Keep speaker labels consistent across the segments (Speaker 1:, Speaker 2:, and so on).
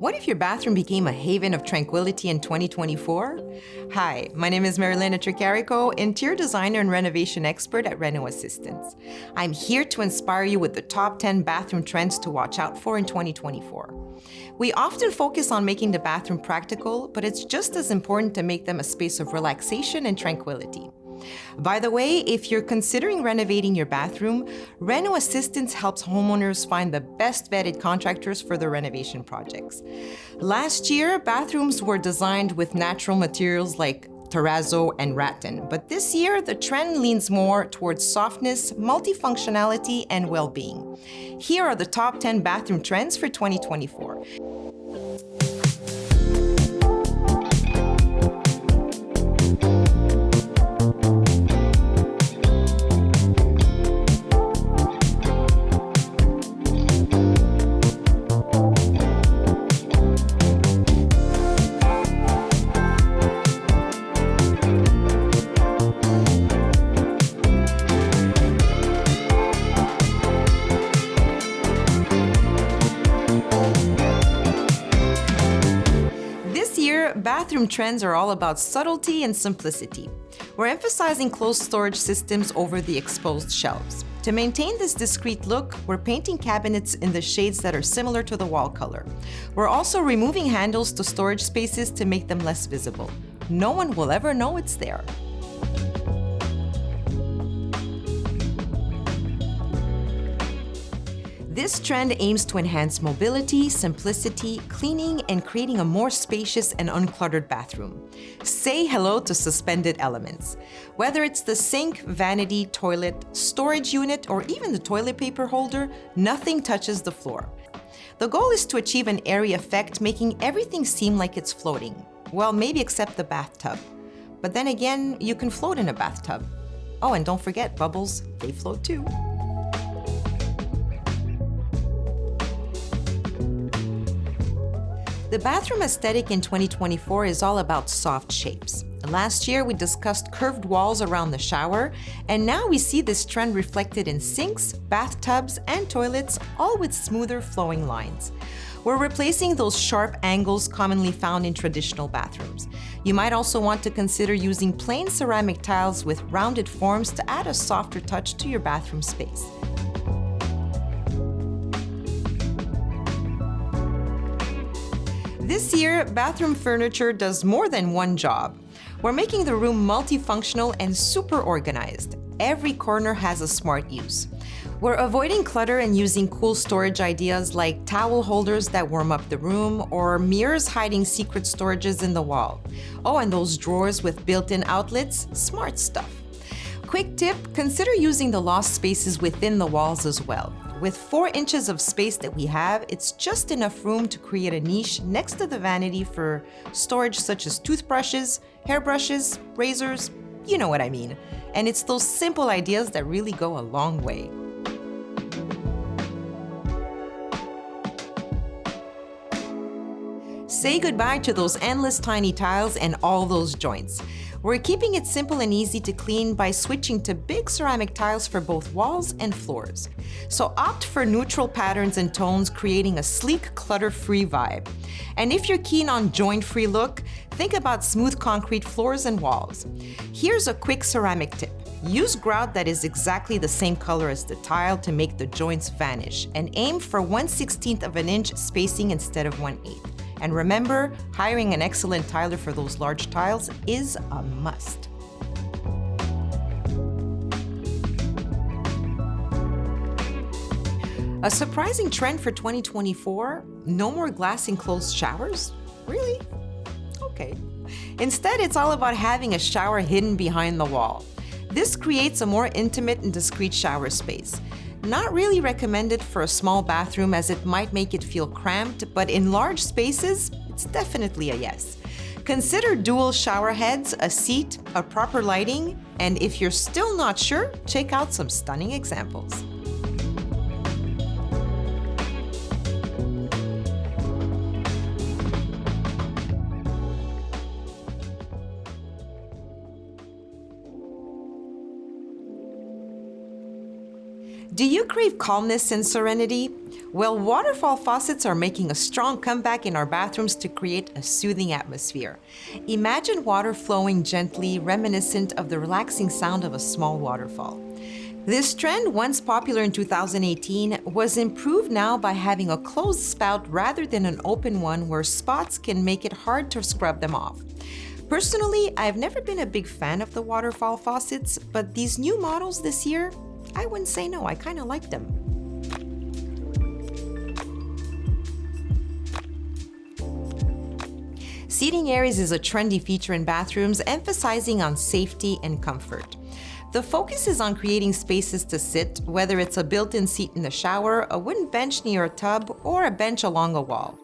Speaker 1: What if your bathroom became a haven of tranquility in 2024? Hi, my name is Marilena Tricarico, interior designer and renovation expert at Reno Assistance. I'm here to inspire you with the top 10 bathroom trends to watch out for in 2024. We often focus on making the bathroom practical, but it's just as important to make them a space of relaxation and tranquility. By the way, if you're considering renovating your bathroom, Reno Assistance helps homeowners find the best vetted contractors for their renovation projects. Last year, bathrooms were designed with natural materials like terrazzo and rattan, but this year the trend leans more towards softness, multifunctionality, and well-being. Here are the top 10 bathroom trends for 2024. Bathroom trends are all about subtlety and simplicity. We're emphasizing closed storage systems over the exposed shelves. To maintain this discreet look, we're painting cabinets in the shades that are similar to the wall color. We're also removing handles to storage spaces to make them less visible. No one will ever know it's there. This trend aims to enhance mobility, simplicity, cleaning, and creating a more spacious and uncluttered bathroom. Say hello to suspended elements. Whether it's the sink, vanity, toilet, storage unit, or even the toilet paper holder, nothing touches the floor. The goal is to achieve an airy effect, making everything seem like it's floating. Well, maybe except the bathtub. But then again, you can float in a bathtub. Oh, and don't forget, bubbles, they float too. The bathroom aesthetic in 2024 is all about soft shapes. Last year, we discussed curved walls around the shower, and now we see this trend reflected in sinks, bathtubs, and toilets, all with smoother flowing lines. We're replacing those sharp angles commonly found in traditional bathrooms. You might also want to consider using plain ceramic tiles with rounded forms to add a softer touch to your bathroom space. This year, bathroom furniture does more than one job. We're making the room multifunctional and super organized. Every corner has a smart use. We're avoiding clutter and using cool storage ideas like towel holders that warm up the room or mirrors hiding secret storages in the wall. Oh, and those drawers with built-in outlets, smart stuff. Quick tip, consider using the lost spaces within the walls as well. With 4 inches of space that we have, it's just enough room to create a niche next to the vanity for storage such as toothbrushes, hairbrushes, razors, you know what I mean. And it's those simple ideas that really go a long way. Say goodbye to those endless tiny tiles and all those joints. We're keeping it simple and easy to clean by switching to big ceramic tiles for both walls and floors. So opt for neutral patterns and tones, creating a sleek, clutter-free vibe. And if you're keen on joint-free look, think about smooth concrete floors and walls. Here's a quick ceramic tip. Use grout that is exactly the same color as the tile to make the joints vanish, and aim for 1/16 of an inch spacing instead of 1/8. And remember, hiring an excellent tiler for those large tiles is a must. A surprising trend for 2024, no more glass enclosed showers? Really? Okay. Instead, it's all about having a shower hidden behind the wall. This creates a more intimate and discreet shower space. Not really recommended for a small bathroom as it might make it feel cramped, but in large spaces, it's definitely a yes. Consider dual shower heads, a seat, a proper lighting, and if you're still not sure, check out some stunning examples. Do you crave calmness and serenity? Well, waterfall faucets are making a strong comeback in our bathrooms to create a soothing atmosphere. Imagine water flowing gently, reminiscent of the relaxing sound of a small waterfall. This trend, once popular in 2018, was improved now by having a closed spout rather than an open one where spots can make it hard to scrub them off. Personally, I've never been a big fan of the waterfall faucets, but these new models this year, I wouldn't say no, I kind of like them. Seating areas is a trendy feature in bathrooms, emphasizing on safety and comfort. The focus is on creating spaces to sit, whether it's a built-in seat in the shower, a wooden bench near a tub, or a bench along a wall.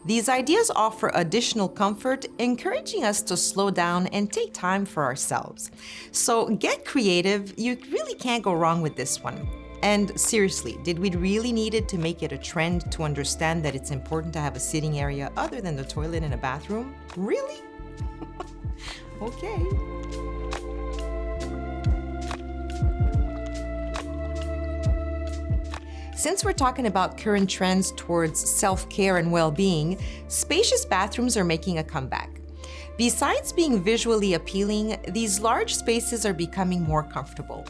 Speaker 1: These ideas offer additional comfort, encouraging us to slow down and take time for ourselves. So get creative, you really can't go wrong with this one. And seriously, did we really need it to make it a trend to understand that it's important to have a sitting area other than the toilet in a bathroom? Really? Okay. Since we're talking about current trends towards self-care and well-being, spacious bathrooms are making a comeback. Besides being visually appealing, these large spaces are becoming more comfortable.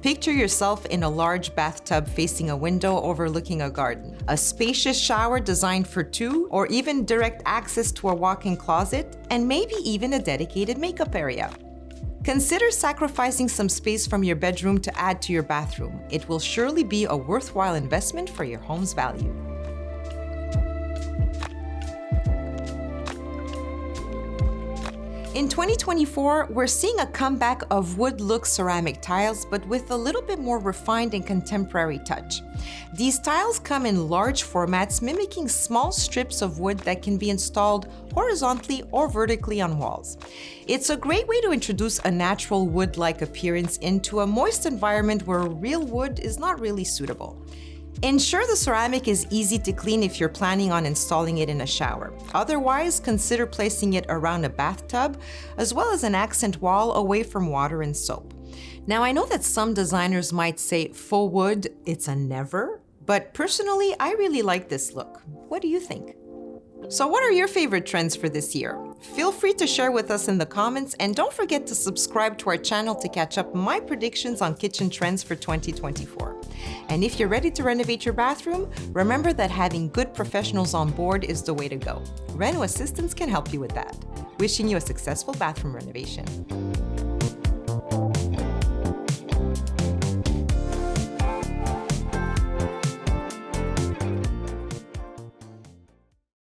Speaker 1: Picture yourself in a large bathtub facing a window overlooking a garden, a spacious shower designed for two, or even direct access to a walk-in closet, and maybe even a dedicated makeup area. Consider sacrificing some space from your bedroom to add to your bathroom. It will surely be a worthwhile investment for your home's value. In 2024, we're seeing a comeback of wood-look ceramic tiles, but with a little bit more refined and contemporary touch. These tiles come in large formats, mimicking small strips of wood that can be installed horizontally or vertically on walls. It's a great way to introduce a natural wood-like appearance into a moist environment where real wood is not really suitable. Ensure the ceramic is easy to clean if you're planning on installing it in a shower. Otherwise, consider placing it around a bathtub, as well as an accent wall away from water and soap. Now, I know that some designers might say faux wood, it's a never, but personally, I really like this look. What do you think? So what are your favorite trends for this year? Feel free to share with us in the comments, and don't forget to subscribe to our channel to catch up my predictions on kitchen trends for 2024. And if you're ready to renovate your bathroom, remember that having good professionals on board is the way to go. Reno Assistants can help you with that. Wishing you a successful bathroom renovation.